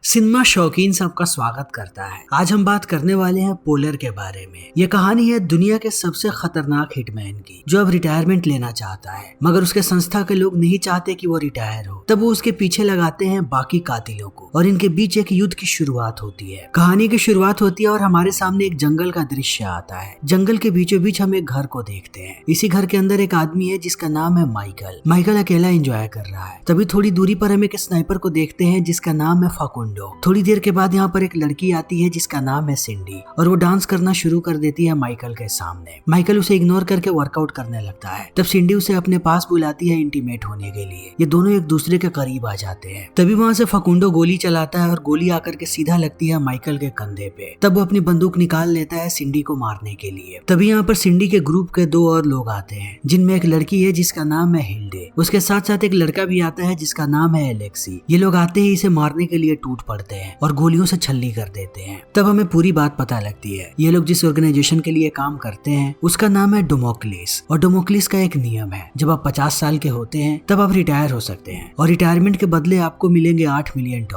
Cinema शौकीन सबका स्वागत करता है। आज हम बात करने वाले हैं पोलर के बारे में। ये कहानी है दुनिया के सबसे खतरनाक हिटमैन की, जो अब रिटायरमेंट लेना चाहता है, मगर उसके संस्था के लोग नहीं चाहते कि वो रिटायर हो। तब वो उसके पीछे लगाते हैं बाकी कातिलों को और इनके बीच एक युद्ध की शुरुआत होती है। कहानी की शुरुआत होती है और हमारे सामने एक जंगल का दृश्य आता है। जंगल के बीचों बीच हम एक घर को देखते हैं। इसी घर के अंदर एक आदमी है जिसका नाम है माइकल। माइकल अकेला एंजॉय कर रहा है। तभी थोड़ी दूरी पर हम एक स्नाइपर को देखते हैं जिसका नाम है फाकुंडो। थोड़ी देर के बाद यहाँ पर एक लड़की आती है जिसका नाम है सिंडी और वो डांस करना शुरू कर देती है माइकल के सामने। माइकल उसे इग्नोर करके वर्कआउट करने लगता है। तब सिंडी उसे अपने पास बुलाती है इंटीमेट होने के लिए। ये दोनों एक दूसरे के करीब आ जाते हैं। तभी वहाँ से फाकुंडो गोली चलाता है और गोली आकर के सीधा लगती है माइकल के कंधे पे। तब वो अपनी बंदूक निकाल लेता है सिंडी को मारने के लिए। तभी यहाँ पर सिंडी के ग्रुप के दो और लोग आते हैं, जिनमें एक लड़की है जिसका नाम है हिल्डे। उसके साथ साथ एक लड़का भी आता है जिसका नाम है एलेक्सी। ये लोग आते ही इसे मारने के लिए टूट पड़ते हैं और गोलियों से छल्ली कर देते हैं। तब हमें पूरी बात पता लगती है। ये लोग जिस ऑर्गेनाइजेशन के लिए काम करते हैं उसका नाम है डेमोक्लिस। और डेमोक्लिस का एक नियम है, जब आप 50 साल के होते हैं तब आप रिटायर हो सकते हैं और रिटायरमेंट के बदले आपको मिलेंगे $8 मिलियन।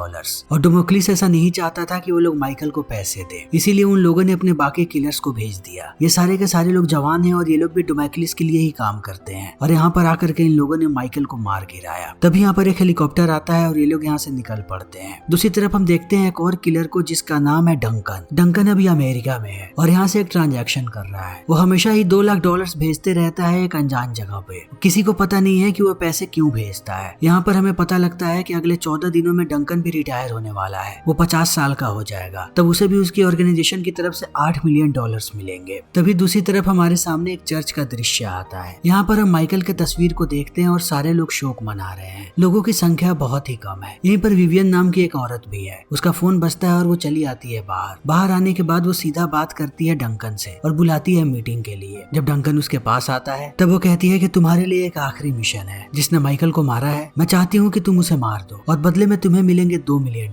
और डेमोक्लिस ऐसा नहीं चाहता था कि वो लोग माइकल को पैसे दे, इसीलिए उन लोगों ने अपने बाकी किलर्स को भेज दिया। ये सारे के सारे लोग जवान हैं और ये लोग भी डेमोक्लिस के लिए ही काम करते हैं। और यहाँ पर आकर के इन लोगों ने माइकल को मार गिराया। तभी यहाँ पर एक हेलीकॉप्टर आता है और ये लोग यहाँ से निकल पड़ते हैं। दूसरी तरफ हम देखते हैं एक और किलर को जिसका नाम है डंकन। डंकन अभी अमेरिका में है और यहाँ से एक ट्रांजैक्शन कर रहा है। वो हमेशा ही $2 लाख भेजते रहता है एक अनजान जगह पे। किसी को पता नहीं है कि वो पैसे क्यों भेजता है। यहाँ पर हमें पता लगता है कि अगले 14 दिनों में डंकन भी रिटायर होने वाला है। वो 50 साल का हो जाएगा। तब उसे भी उसकी ऑर्गेनाइजेशन की तरफ से $8 मिलियन मिलेंगे। तभी दूसरी तरफ हमारे सामने एक चर्च का दृश्य आता है। यहाँ पर हम माइकल के तस्वीर को देखते हैं और सारे लोग शोक मना रहे हैं। लोगों की संख्या बहुत ही कम है। यहीं पर विवियन नाम की एक औरत भी है। उसका फोन बजता है और वो चली आती है बाहर। बाहर आने के बाद वो सीधा बात करती है डंकन से और बुलाती है मीटिंग के लिए। जब डंकन उसके पास आता है तब वो कहती है कि तुम्हारे लिए एक आखिरी मिशन है। जिसने माइकल को मारा है, मैं चाहती हूँ कि तुम उसे मार दो और बदले में तुम्हें मिलेंगे $2 मिलियन।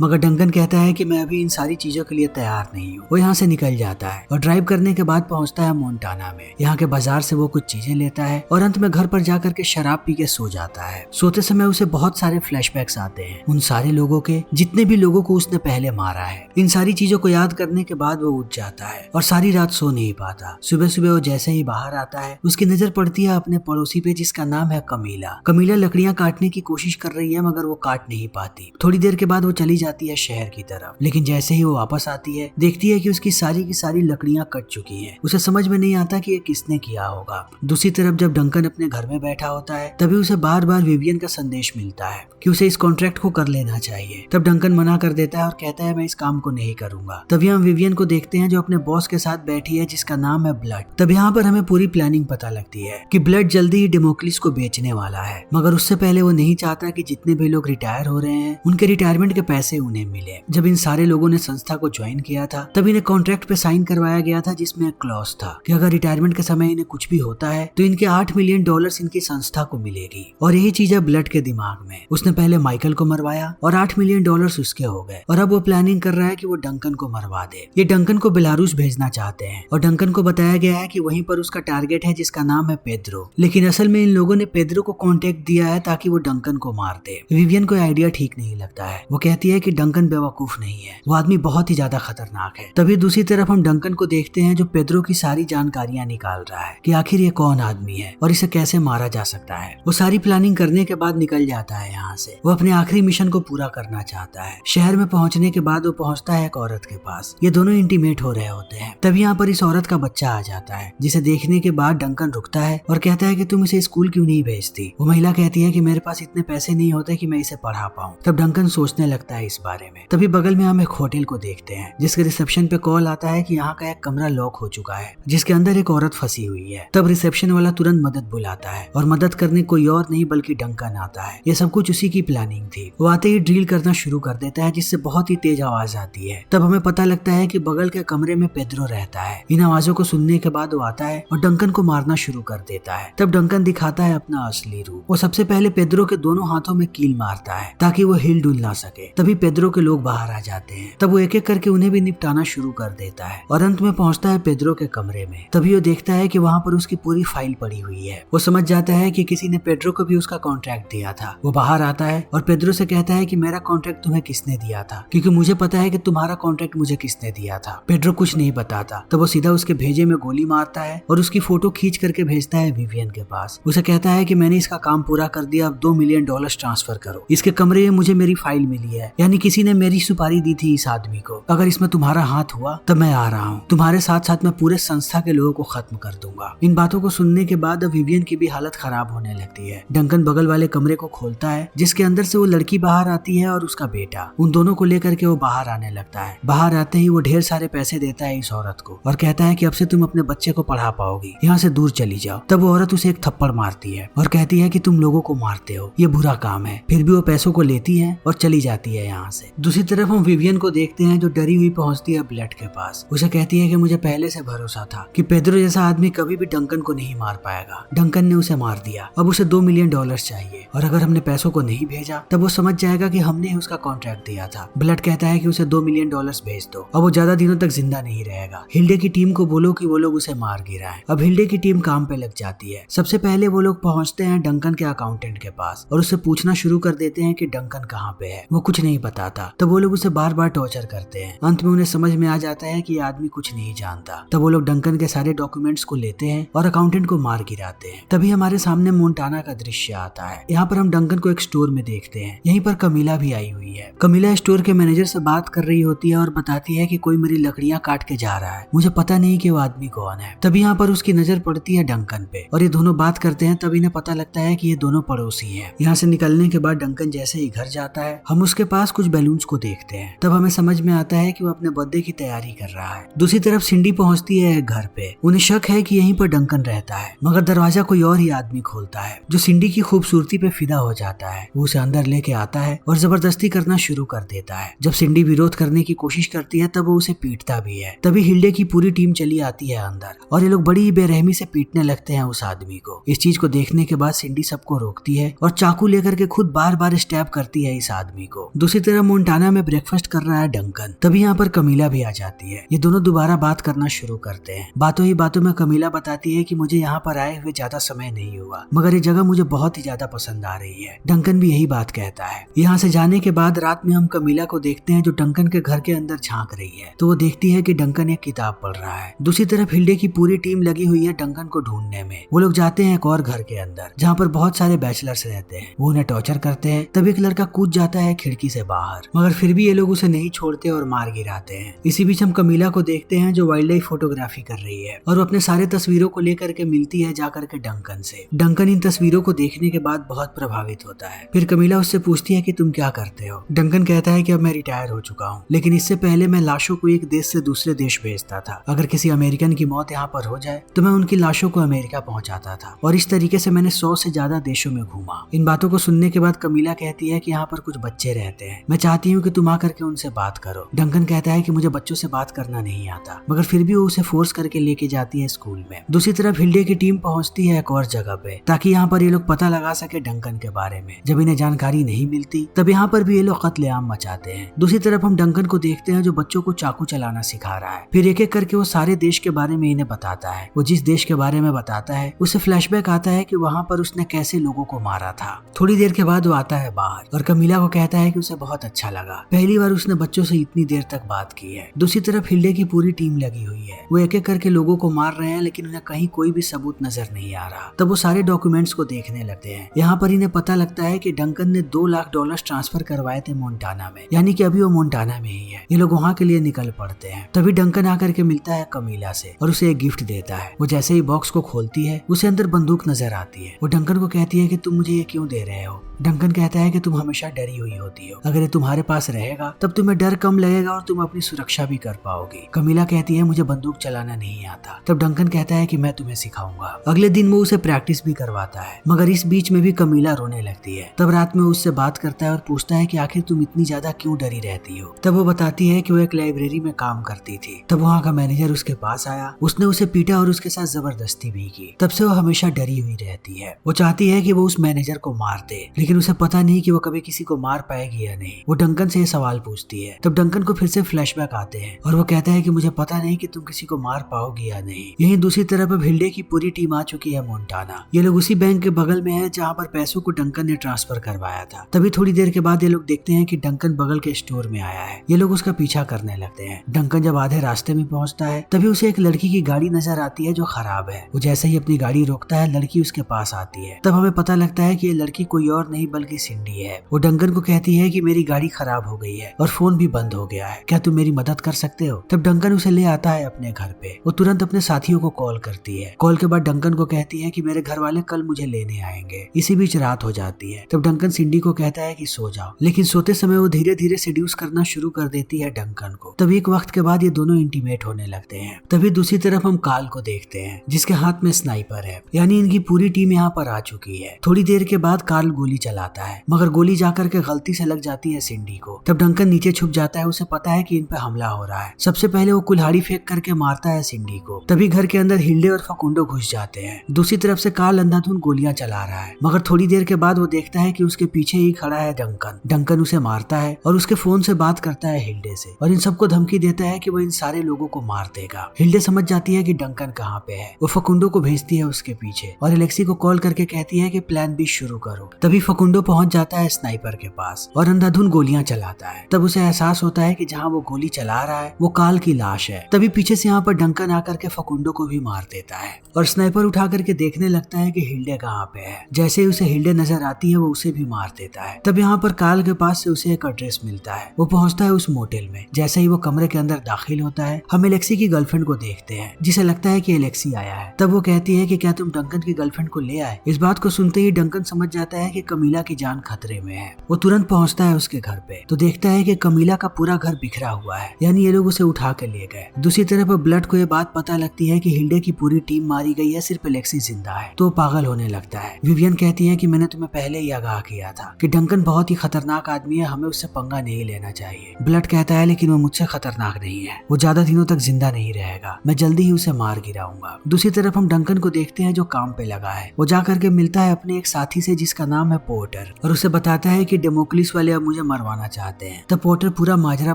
मगर डंकन कहता है कि मैं अभी इन सारी चीजों के लिए तैयार नहीं हूँ। वो यहाँ से निकल जाता है और ड्राइव करने के बाद पहुँचता है मोन्टाना में। यहाँ के बाजार से वो कुछ चीजें लेता है और अंत में घर पर जाकर के शराब पी के सो जाता है। सोते समय उसे बहुत सारे फ्लैशबैक्स आते हैं उन सारे लोगों के जितने भी लोगों को उसने पहले मारा है। इन सारी चीजों को याद करने के बाद वो उठ जाता है और सारी रात सो नहीं पाता। सुबह सुबह वो जैसे ही बाहर आता है उसकी नजर पड़ती है अपने पड़ोसी पे जिसका नाम है कमीला। कमीला लकड़ियां काटने की कोशिश कर रही है मगर वो काट नहीं पाती। थोड़ी देर के बाद वो चली जाती है शहर की तरफ, लेकिन जैसे ही वो वापस आती है देखती है कि उसकी सारी की सारी लकड़ियां कट चुकी हैं। उसे समझ में नहीं आता कि ये किसने किया होगा। दूसरी तरफ जब डंकन अपने घर में बैठा होता है तभी उसे बार बार विवियन का संदेश मिलता है कि उसे इस कॉन्ट्रैक्ट को कर लेना चाहिए। तब डंकन मना कर देता है और कहता है मैं इस काम को नहीं करूंगा। तभी हम विवियन को देखते हैं जो अपने बॉस के साथ बैठी है जिसका नाम है ब्लड। तब यहाँ पर हमें पूरी प्लानिंग पता लगती है कि ब्लड जल्दी ही डेमोक्लिस को बेचने वाला है, मगर उससे पहले वो नहीं चाहता कि जितने भी लोग रिटायर हो रहे हैं उनके रिटायरमेंट के पैसे उन्हें मिले। जब इन सारे लोगों ने संस्था को ज्वाइन किया था तब इन्हें कॉन्ट्रैक्ट पे साइन करवाया गया था जिसमें एक क्लॉज था कि अगर रिटायरमेंट के समय इन्हें कुछ भी होता है तो इनके $8 मिलियन इनकी संस्था को मिलेगी। और यही चीज है ब्लड के दिमाग में। उसने पहले माइकल को मरवाया और $8 मिलियन उसके हो गए और अब वो प्लानिंग कर रहा है कि वो डंकन को मरवा दे। ये डंकन को बेलारूस भेजना चाहते हैं और डंकन को बताया गया है कि वहीं पर उसका टारगेट है जिसका नाम है पेड्रो। लेकिन असल में इन लोगों ने पेड्रो को कॉन्टेक्ट दिया है ताकि वो डंकन को मार दे। विवियन को आइडिया ठीक नहीं लगता है। वो कहती है कि डंकन बेवकूफ नहीं है, वो आदमी बहुत ही ज्यादा खतरनाक है। तभी दूसरी तरफ हम डंकन को देखते हैं जो पेड्रो की सारी जानकारियां निकाल रहा है कि आखिर ये कौन आदमी है और इसे कैसे मारा जा सकता है। वो सारी प्लानिंग करने के बाद निकल जाता है यहाँ से। वो अपने आखिरी मिशन को पूरा करना चाहता है। शहर में पहुंचने के बाद वो पहुंचता है एक औरत के पास। ये दोनों इंटीमेट हो रहे होते हैं। तभी यहाँ पर इस औरत का बच्चा आ जाता है जिसे देखने के बाद डंकन रुकता है और कहता है कि तुम इसे स्कूल क्यों नहीं भेजती। वो महिला कहती है कि मेरे पास इतने पैसे नहीं होते कि मैं इसे पढ़ा पाऊँ। तब डंकन सोचने लगता है इस बारे में। तभी बगल में हम एक होटल को देखते हैं जिसके रिसेप्शन पे कॉल आता है कि यहाँ का एक कमरा लॉक हो चुका है जिसके अंदर एक औरत फंसी हुई है। तब रिसेप्शन वाला तुरंत मदद बुलाता है और मदद करने कोई और नहीं बल्कि डंकन आता है। ये सब कुछ उसी की प्लानिंग थी। वो आते ही ड्रिल करना शुरू कर देता है जिससे बहुत ही तेज आवाज आती है। तब हमें पता लगता है कि बगल के कमरे में पेड्रो रहता है। इन आवाजों को सुनने के बाद वो आता है और डंकन को मारना शुरू कर देता है। तब डंकन दिखाता है अपना असली रूप। वो सबसे पहले पेड्रो के दोनों हाथों में कील मारता है ताकि वो हिल डुल ना सके। तभी पेड्रो के लोग बाहर आ जाते हैं। तब वो एक एक करके उन्हें भी निपटाना शुरू कर देता है और अंत में पहुंचता है पेड्रो के कमरे में। तभी वो देखता है कि वहाँ पर उसकी पूरी फाइल पड़ी हुई है। वो समझ जाता है कि किसी ने पेड्रो को भी उसका कॉन्ट्रैक्ट दिया था। वो बाहर आता है और पेड्रो से कहता है कि मेरा कॉन्ट्रैक्ट कॉन्ट्रैक्ट तुम्हें किसने दिया था, क्योंकि मुझे पता है कि तुम्हारा कॉन्ट्रैक्ट मुझे किसने दिया था। पेड्रो कुछ नहीं बताता, तब वो सीधा उसके भेजे में गोली मारता है और उसकी फोटो खींच करके भेजता है विवियन के पास। उसे कहता है कि मैंने इसका काम पूरा कर दिया, अब $2 मिलियन ट्रांसफर करो। इसके कमरे में मुझे मेरी फाइल मिली है, यानी किसी ने मेरी सुपारी दी थी इस आदमी को। अगर इसमें तुम्हारा हाथ हुआ तो मैं आ रहा हूँ, तुम्हारे साथ साथ मैं पूरे संस्था के लोगों को खत्म कर दूंगा। इन बातों को सुनने के बाद अब विवियन की भी हालत खराब होने लगती है। डंकन बगल वाले कमरे को खोलता है जिसके अंदर से वो लड़की बाहर आती है और उसका बेटा। उन दोनों को लेकर के वो बाहर आने लगता है। बाहर आते ही वो ढेर सारे पैसे देता है इस औरत को और कहता है कि अब से तुम अपने बच्चे को पढ़ा पाओगी, यहाँ से दूर चली जाओ। तब वो औरत उसे एक थप्पड़ मारती है और कहती है कि तुम लोगों को मारते हो, ये बुरा काम है। फिर भी वो पैसों को लेती है और चली जाती है यहाँ से। दूसरी तरफ हम विवियन को देखते हैं जो डरी हुई पहुंचती है ब्लड के पास। उसे कहती है कि मुझे पहले से भरोसा था कि पेड्रो जैसा आदमी कभी भी डंकन को नहीं मार पाएगा। डंकन ने उसे मार दिया, अब उसे $2 मिलियन चाहिए और अगर हमने पैसों को नहीं भेजा तब वो समझ जाएगा कि हमने ही उसका कॉन्ट्रैक्ट दिया था। ब्लड कहता है कि उसे $2 मिलियन भेज दो, अब वो ज्यादा दिनों तक जिंदा नहीं रहेगा। हिल्डे की टीम को बोलो कि वो लोग उसे मार गिराएं। अब हिल्डे की टीम काम पे लग जाती है। सबसे पहले वो लोग पहुंचते हैं डंकन के अकाउंटेंट के पास और उससे पूछना शुरू कर देते हैं कि डंकन कहाँ पे है। वो कुछ नहीं बताता, तब वो लोग उसे बार बार टॉर्चर करते हैं। अंत में उन्हें समझ में आ जाता है कि ये आदमी कुछ नहीं जानता। तब वो लोग डंकन के सारे डॉक्यूमेंट्स को लेते हैं और अकाउंटेंट को मार गिराते हैं। तभी हमारे सामने मोन्टाना का दृश्य आता है। यहाँ पर हम डंकन को एक स्टोर में देखते हैं। यहीं पर कमीला भी आई हुई है। कमीला स्टोर के मैनेजर से बात कर रही होती है और बताती है कि कोई मेरी लकड़ियां काट के जा रहा है, मुझे पता नहीं कि वो आदमी कौन है। तभी यहाँ पर उसकी नजर पड़ती है डंकन पे और ये दोनों बात करते हैं। तब इन्हें पता लगता है कि ये दोनों पड़ोसी हैं। यहाँ से निकलने के बाद डंकन जैसे ही घर जाता है हम उसके पास कुछ बैलून्स को देखते हैं। तब हमें समझ में आता है कि वो अपने बर्थडे की तैयारी कर रहा है। दूसरी तरफ सिंडी पहुंचती है घर पे। उन्हें शक है कि यहीं पर डंकन रहता है, मगर दरवाजा कोई और ही आदमी खोलता है जो सिंडी की खूबसूरती पे फिदा हो जाता है। वो उसे अंदर लेके आता है और जबरदस्ती करना शुरू कर देता है। जब सिंडी विरोध करने की कोशिश करती है तब वो उसे पीटता भी है। तभी हिल्डे की पूरी टीम चली आती है अंदर और ये लोग बड़ी बेरहमी से पीटने लगते हैं उस आदमी को। इस चीज को देखने के बाद सिंडी सबको रोकती है और चाकू लेकर के खुद बार बार स्टैब करती है इस आदमी को। दूसरी तरफ मोन्टाना में ब्रेकफास्ट कर रहा है डंकन। तभी यहाँ पर कमीला भी आ जाती है। ये दोनों दोबारा बात करना शुरू करते हैं। बातों ही बातों में कमीला बताती है कि मुझे यहाँ पर आए हुए ज्यादा समय नहीं हुआ, मगर ये जगह मुझे बहुत ही ज्यादा पसंद आ रही है। डंकन भी यही बात कहता है। यहाँ से जाने के बाद रात में हम कमीला को देखते हैं जो डंकन के घर के अंदर झांक रही है। तो वो देखती है कि डंकन एक किताब पढ़ रहा है। दूसरी तरफ हिल्डे की पूरी टीम लगी हुई है डंकन को ढूंढने में। वो लोग जाते हैं एक और घर के अंदर जहाँ पर बहुत सारे बैचलर्स रहते हैं। वो उन्हें टॉर्चर करते हैं। तभी एक लड़का कूद जाता है खिड़की से बाहर, मगर फिर भी ये लोग उसे नहीं छोड़ते और मार गिराते हैं। इसी बीच हम कमीला को देखते हैं जो वाइल्ड लाइफ फोटोग्राफी कर रही है और वो अपने सारे तस्वीरों को लेकर के मिलती है जाकर के डंकन से। डंकन इन तस्वीरों को देखने के बाद बहुत प्रभावित होता है। फिर कमीला उससे पूछती है कि तुम क्या करते हो। डंकन कहता है कि अब मैं रिटायर हो चुका हूँ, लेकिन इससे पहले मैं लाशों को एक देश से दूसरे देश भेजता था। अगर किसी अमेरिकन की मौत यहाँ पर हो जाए तो मैं उनकी लाशों को अमेरिका पहुँचाता था और इस तरीके से मैंने 100 से ज्यादा देशों में घूमा। इन बातों को सुनने के बाद कमीला कहती है कि यहाँ पर कुछ बच्चे रहते हैं, मैं चाहती हूँ कि तुम आकर के उनसे बात करो। डंकन कहता है कि मुझे बच्चों से बात करना नहीं आता, मगर फिर भी वो उसे फोर्स करके लेके जाती है स्कूल में। दूसरी तरफ हिल्डे की टीम पहुंचती है एक और जगह पे ताकि यहाँ पर ये लोग पता लगा सके डंकन के बारे में। जब इन्हें जानकारी नहीं मिलती तब यहाँ पर भी ये लोग कत्लेआम मचाते हैं। दूसरी तरफ हम डंकन को देखते हैं जो बच्चों को चाकू चलाना सिखा रहा है। फिर एक एक करके वो सारे देश के बारे में इन्हें बताता है। वो जिस देश के बारे में बताता है उसे फ्लैशबैक आता है कि वहाँ पर उसने कैसे लोगों को मारा था। थोड़ी देर के बाद वो आता है बाहर और कमीला को कहता है कि उसे बहुत अच्छा लगा, पहली बार उसने बच्चों से इतनी देर तक बात की है। दूसरी तरफ हिल्डे की पूरी टीम लगी हुई है। वो एक एक करके लोगों को मार रहे हैं लेकिन उन्हें कहीं कोई भी सबूत नजर नहीं आ रहा। तब वो सारे डॉक्यूमेंट्स को देखने लगते हैं। यहाँ पर इन्हें पता लगता है कि डंकन ने $2 लाख ट्रांसफर करवाए थे मोन्टाना में, यानी कि अभी वो मोन्टाना में ही है। ये लोग वहाँ के लिए निकल पड़ते हैं। तभी डंकन आकर के मिलता है कमीला से और उसे एक गिफ्ट देता है। वो जैसे ही बॉक्स को खोलती है उसे अंदर बंदूक नजर आती है। वो डंकन को कहती है कि तुम मुझे ये क्यों दे रहे हो। डंकन कहता है कि तुम हमेशा डरी हुई होती हो, अगर ये तुम्हारे पास रहेगा तब तुम्हें डर कम लगेगा और तुम अपनी सुरक्षा भी कर पाओगे। कमीला कहती है मुझे बंदूक चलाना नहीं आता। तब डंकन कहता है कि मैं तुम्हें सिखाऊंगा। अगले दिन वो उसे प्रैक्टिस भी करवाता है, मगर इस बीच में भी कमीला रोने लगती है। तब रात में उससे बात करता है और पूछता है कि आखिर तुम इतनी ज्यादा क्यों डरी रहती हो। तब वो बताती है कि वो एक लाइब्रेरी में काम करती थी। तब वहाँ का मैनेजर उसके पास आया, उसने उसे पीटा और उसके साथ जबरदस्ती भी की। तब से वो हमेशा डरी हुई रहती है। वो चाहती है कि वो उस मैनेजर को मार दे, लेकिन उसे पता नहीं कि वो कभी किसी को मार पाएगी या नहीं। वो डंकन से ये सवाल पूछती है। तब डंकन को फिर से फ्लैशबैक आते हैं और वो कहता है कि मुझे पता नहीं कि तुम किसी को मार पाओगी या नहीं। यहीं दूसरी तरफ अब हिल्डे की पूरी टीम आ चुकी है मोन्टाना। ये लोग उसी बैंक के बगल में है जहाँ पर पैसों को डंकन ने ट्रांसफर करवाया था। तभी थोड़ी देर के बाद ये लोग लोग देखते हैं कि डंकन बगल के स्टोर में आया है। ये लोग उसका पीछा करने लगते हैं। डंकन जब आधे रास्ते में पहुंचता है तभी उसे एक लड़की की गाड़ी नजर आती है जो खराब है। वो जैसे ही अपनी गाड़ी रोकता है लड़की उसके पास आती है। तब हमें पता लगता है कि ये लड़की कोई और नहीं बल्कि सिंडी है। वो डंकन को कहती है कि मेरी गाड़ी खराब हो गई है और फोन भी बंद हो गया है, क्या तुम मेरी मदद कर सकते हो? तब डंकन उसे ले आता है अपने घर पे। वो तुरंत अपने साथियों को कॉल करती है। कॉल के बाद डंकन को कहती है कि मेरे घर वाले कल मुझे लेने आएंगे। इसी बीच रात हो जाती है। तब डंकन सिंडी को कहता है कि सो जाओ, लेकिन सोते समय वो धीरे धीरे सेड्यूस करना शुरू कर देती है डंकन को। तब एक वक्त के बाद ये दोनों इंटीमेट होने लगते हैं। तभी दूसरी तरफ हम कार्ल को देखते हैं जिसके हाथ में स्नाइपर है, यानी इनकी पूरी टीम यहाँ पर आ चुकी है। थोड़ी देर के बाद कार्ल गोली चलाता है मगर गोली जाकर के गलती से लग जाती है सिंडी को। तब डंकन नीचे छुप जाता है। उसे पता है कि इन पे हमला हो रहा है। सबसे पहले वो कुल्हाड़ी फेंक करके मारता है सिंडी को। तभी घर के अंदर हिल्डे और फकुंडो घुस जाते हैं। दूसरी तरफ से कार्ल अंधाधुंध गोलियां चला रहा है मगर थोड़ी देर के बाद वो देखता है कि उसके पीछे ही खड़ा है डंकन। डंकन उसे मारता है और उसके फोन से बात करता है हिल्डे से और इन सबको धमकी देता है कि वो इन सारे लोगों को मार देगा। हिल्डे समझ जाती है कि डंकन कहाँ पे है। वो फकुंडो को भेजती है उसके पीछे और एलेक्सी को कॉल करके कहती है कि प्लान बी शुरू करो। तभी फकुंडो पहुंच जाता है स्नाइपर के पास और अंधाधुंध गोलियां चलाता है। तब उसे एहसास होता है कि जहाँ वो गोली चला रहा है वो कार्ल की लाश है। तभी पीछे से यहाँ पर डंकन आकर के फकुंडो को भी मार देता है और स्नाइपर उठा करके देखने लगता है कि हिल्डे कहाँ पे है। जैसे ही उसे हिल्डे नजर आती है वो उसे भी मार देता है। तब यहाँ पर कार्ल के पास से उसे एक एड्रेस मिलता है। वो पहुंचता है उस मोटेल में। जैसे ही वो कमरे के अंदर दाखिल होता है हम एलेक्सी की गर्लफ्रेंड को देखते हैं जिसे लगता है कि एलेक्सी आया है। तब वो कहती है कि क्या तुम डंकन की गर्लफ्रेंड को ले आए? इस बात को सुनते ही डंकन समझ जाता है कि कमीला की जान खतरे में है। वो तुरंत पहुंचता है उसके घर पे तो देखता है कि कमीला का पूरा घर बिखरा हुआ है, यानी ये लोग उसे उठा के ले गए। दूसरी तरफ ब्लड को ये बात पता लगती है कि हिल्डे की पूरी टीम मारी गई है, सिर्फ एलेक्सी जिंदा है। तो पागल होने लगता है। विवियन कहती है कि मैंने तुम्हें पहले ही आगाह किया था कि डंकन बहुत ही खतरनाक आदमी है, हमें उससे पंगा नहीं लेना चाहिए। ब्लड कहता है लेकिन वो मुझसे खतरनाक नहीं है, वो ज्यादा दिनों तक जिंदा नहीं रहेगा, मैं जल्दी ही उसे मार गिराऊंगा। दूसरी तरफ हम डंकन को देखते हैं जो काम पे लगा है। वो जा करके मिलता है अपने एक साथी से जिसका नाम है पोर्टर और उसे बताता है कि डेमोक्लिस वाले अब मुझे मरवाना चाहते हैं। तब पोर्टर पूरा माजरा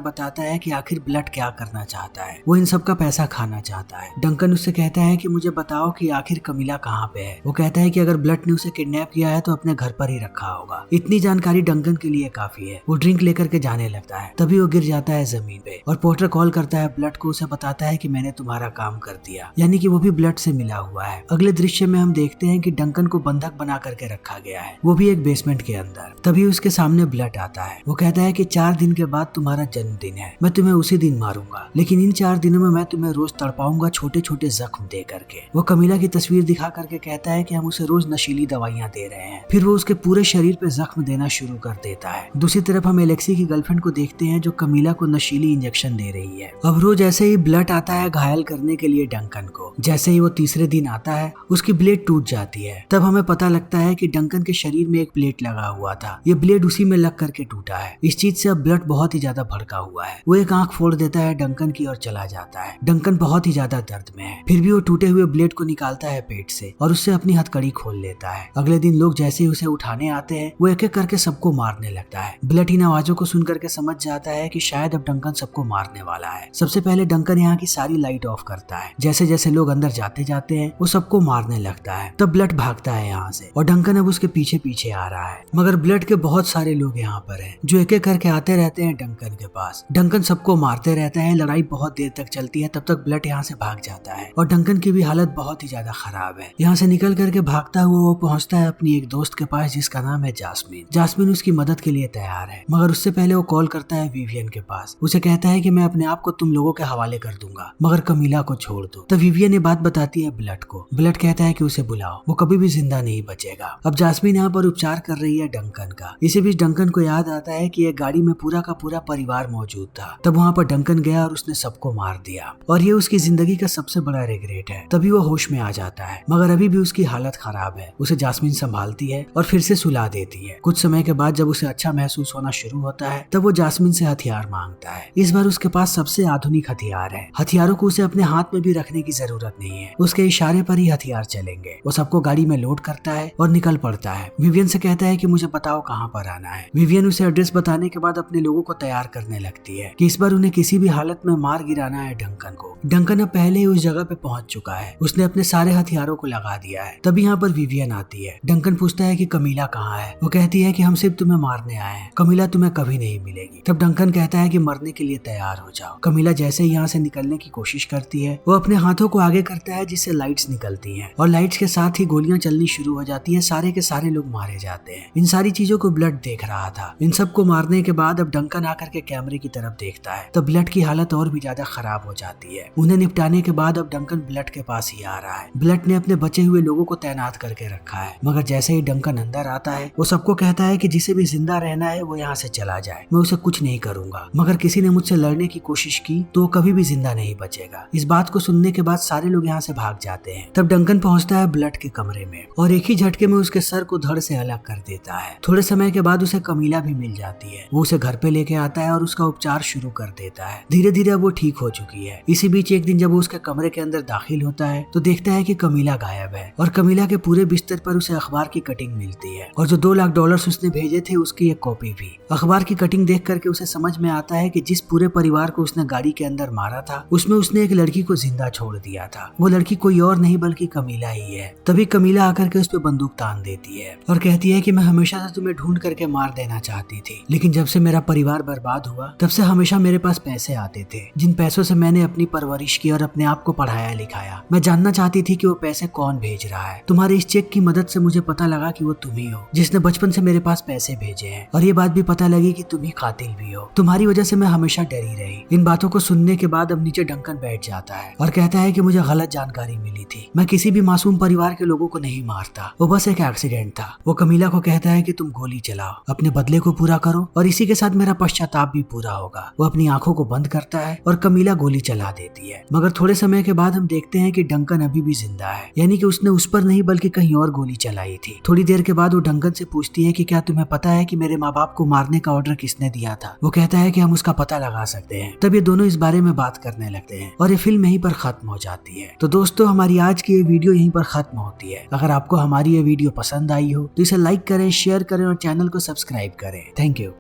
बताता है कि आखिर ब्लड क्या करना चाहता है। वो इन सब का पैसा खाना चाहता है। डंकन उससे कहता है कि मुझे बताओ कि आखिर कमीला कहाँ पे है। वो कहता है कि अगर ब्लड ने उसे किडनैप किया है तो अपने घर पर ही रखा होगा। इतनी जानकारी डंकन के लिए काफी है। वो ड्रिंक लेकर के जाने लगता है। तभी वो गिर जाता है जमीन पे और पोर्टर कॉल करता है ब्लड को। उसे बताता है कि मैंने तुम्हारा काम कर दिया, यानी कि वो भी ब्लड से मिला हुआ है। अगले दृश्य में हम देखते हैं कि डंकन को बंधक बना करके रखा गया है, वो भी एक बेसमेंट के अंदर। तभी उसके सामने ब्लड आता है। वो कहता है कि 4 दिन के बाद तुम्हारा जन्मदिन है, मैं तुम्हें उसी दिन मारूंगा, लेकिन इन 4 दिनों में मैं तुम्हें रोज तड़पाऊंगा छोटे छोटे जख्म दे करके। वो कमीला की तस्वीर दिखा करके कहता है कि हम उसे रोज नशीली दवाइयां दे रहे हैं। फिर वो उसके पूरे शरीर पे जख्म देना शुरू कर देता है। दूसरी तरफ हम एलेक्सी की गर्लफ्रेंड को देखते हैं जो कमीला को नशीली इंजेक्शन दे रही है। अब रोज ऐसे ही ब्लड आता है घायल करने के लिए डंकन को। जैसे ही वो तीसरे दिन आता है उसकी ब्लेड टूट जाती है। तब हमें पता लगता है कि डंकन के शरीर में एक प्लेट लगा हुआ था, ये ब्लेड उसी में लग करके टूटा है। इस चीज से अब ब्लड बहुत ही ज्यादा भड़का हुआ है। वो एक आंख फोड़ देता है डंकन की और चला जाता है। डंकन बहुत ही ज्यादा दर्द में है, फिर भी वो टूटे हुए ब्लेड को निकालता है पेट से और उससे अपनी हथकड़ी खोल लेता है। अगले दिन लोग जैसे ही उसे उठाने आते हैं वो एक एक करके सबको मारने लगता है। ब्लड इन आवाजों को सुन करके समझ जाता है कि शायद अब डंकन सबको मारने वाला है। सबसे पहले डंकन यहाँ की सारी लाइट ऑफ करता है। जैसे जैसे लोग अंदर जाते जाते हैं वो सबको मारने लगता है। तब ब्लड भागता है यहाँ से और डंकन अब उसके पीछे पीछे आ रहा है, मगर ब्लड के बहुत सारे लोग यहाँ पर हैं जो एक एक करके आते रहते हैं डंकन के पास। डंकन सबको मारते रहता है। लड़ाई बहुत देर तक चलती है। तब तक ब्लड यहाँ से भाग जाता है और डंकन की भी हालत बहुत ही ज्यादा खराब है। यहाँ से निकल करके भागता हुआ वो पहुंचता है अपनी एक दोस्त के पास जिसका नाम है जास्मिन। जास्मिन उसकी मदद के लिए तैयार है, मगर उससे पहले वो कॉल करता है विवियन के पास। उसे कहता है कि मैं अपने आप को तुम लोगों के हवाले कर दूंगा, मगर कमीला को छोड़ दो। तब विवियन ये बात बताती है ब्लड को। ब्लड कहता है कि उसे बुलाओ, वो कभी भी जिंदा नहीं बचेगा। अब जास्मिन यहाँ पर उपचार कर रही है डंकन का। इसी बीच डंकन को याद आता है कि एक गाड़ी में पूरा का पूरा परिवार मौजूद था। तब वहाँ पर डंकन गया और उसने सबको मार दिया और ये उसकी जिंदगी का सबसे बड़ा रिग्रेट है। तभी वो होश में आ जाता है, मगर अभी भी उसकी हालत खराब है। उसे जास्मिन संभालती है और फिर से सुला देती है। कुछ समय के बाद जब उसे अच्छा महसूस होना शुरू होता है तब वो जास्मिन से हथियार मांगता है। इस बार उसके पास सबसे आधुनिक हथियार है। हथियारों को उसे अपने हाथ में भी रखने की जरूरत नहीं है, उसके इशारे पर ही हथियार चलेंगे। वो सबको गाड़ी में लोड करता है और निकल पड़ता है। विवियन से कहता है कि मुझे बताओ कहाँ पर आना है। विवियन उसे एड्रेस बताने के बाद अपने लोगों को तैयार करने लगती है कि इस बार उन्हें किसी भी हालत में मार गिराना है डंकन को। डंकन अब पहले ही उस जगह पे पहुंच चुका है। उसने अपने सारे हथियारों को लगा दिया है। तभी यहाँ पर विवियन आती है। डंकन पूछता है कि कमीला कहाँ है। वो कहती है कि हम सिर्फ तुम्हें मारने मारने आए हैं, कमीला तुम्हें कभी नहीं मिलेगी। तब डंकन कहता है कि मरने के लिए तैयार हो जाओ। कमीला जैसे ही यहाँ से निकलने की कोशिश करती है, वो अपने हाथों को आगे करता है जिससे लाइट्स निकलती हैं और लाइट्स के साथ ही गोलियां चलनी शुरू हो जाती हैं। सारे के सारे लोग मारे जाते हैं। इन सारी चीजों को ब्लड देख रहा था। इन सबको मारने के बाद अब डंकन आकर के कैमरे की तरफ देखता है, तब ब्लड की हालत और भी ज्यादा खराब हो जाती है। उन्हें निपटाने के बाद अब डंकन ब्लड के पास ही आ रहा है। ब्लड ने अपने बचे हुए लोगों को तैनात करके रखा है, मगर जैसे ही डंकन अंदर आता है वो सबको कहता है कि जिसे भी जिंदा रहना है वो यहाँ से चला जाए, मैं उसे कुछ नहीं करूंगा। मगर किसी ने मुझसे लड़ने की कोशिश की तो वो कभी भी जिंदा नहीं बचेगा। इस बात को सुनने के बाद सारे लोग यहाँ से भाग जाते हैं। तब डंकन पहुंचता है ब्लड के कमरे में और एक ही झटके में उसके सर को धड़ से अलग कर देता है। थोड़े समय के बाद उसे कमीला भी मिल जाती है। वो उसे घर पे लेके आता है और उसका उपचार शुरू कर देता है। धीरे धीरे वो ठीक हो चुकी है। इसी बीच एक दिन जब वो उसके कमरे के अंदर दाखिल होता है तो देखता है कि कमीला गायब है और कमीला के पूरे बिस्तर पर उसे अखबार की कटिंग मिलती है और जो $2 लाख उसने भेजे थे उसकी एक कॉपी भी। अखबार की कटिंग देख करके उसे समझ में आता है कि जिस पूरे परिवार को उसने गाड़ी के अंदर मारा था उसमें उसने एक लड़की को जिंदा छोड़ दिया था। वो लड़की कोई और नहीं बल्कि कमीला ही है। तभी कमीला आकर के उस पर बंदूक तान देती है और कहती है कि मैं हमेशा से तुम्हें ढूंढ करके मार देना चाहती थी, लेकिन जब से मेरा परिवार बर्बाद हुआ तब से हमेशा मेरे पास पैसे आते थे, जिन पैसों से मैंने अपनी परवरिश की और अपने आप को पढ़ाया लिखाया। मैं जानना चाहती थी कि वो पैसे कौन भेज रहा है। तुम्हारे इस चेक की मदद से मुझे पता लगा कि वो तुम ही हो जिसने बचपन से मेरे पास पैसे भेजे हैं और ये बात भी पता लगी कि तुम ही कातिल भी हो। तुम्हारी वजह से मैं हमेशा डरी रही। इन बातों को सुनने के बाद अब नीचे डंकन बैठ जाता है और कहता है कि मुझे गलत जानकारी मिली थी। मैं किसी भी मासूम परिवार के लोगों को नहीं मारता, वो बस एक एक्सीडेंट था। वो कमीला को कहता है कि तुम गोली चलाओ, अपने बदले को पूरा करो और इसी के साथ मेरा पश्चाताप भी पूरा होगा। वो अपनी आंखों को बंद करता है और कमीला गोली चला देती है। मगर थोड़े समय के बाद हम देखते हैं कि डंकन अभी भी जिंदा है, यानी कि उसने उस पर नहीं बल्कि कहीं और गोली चलाई थी। थोड़ी देर के बाद वो डंकन से पूछती है कि क्या तुम्हें पता है कि मेरे माँ बाप को मारने का ऑर्डर किसने दिया था। वो कहता है कि हम उसका पता लगा सकते हैं। तब ये दोनों इस बारे में बात करने लगते हैं और ये फिल्म यहीं पर खत्म हो जाती है। तो दोस्तों, हमारी आज की ये वीडियो यहीं पर खत्म होती है। अगर आपको हमारी ये वीडियो पसंद आई हो तो इसे लाइक करें, शेयर करें और चैनल को सब्सक्राइब करें। Thank you.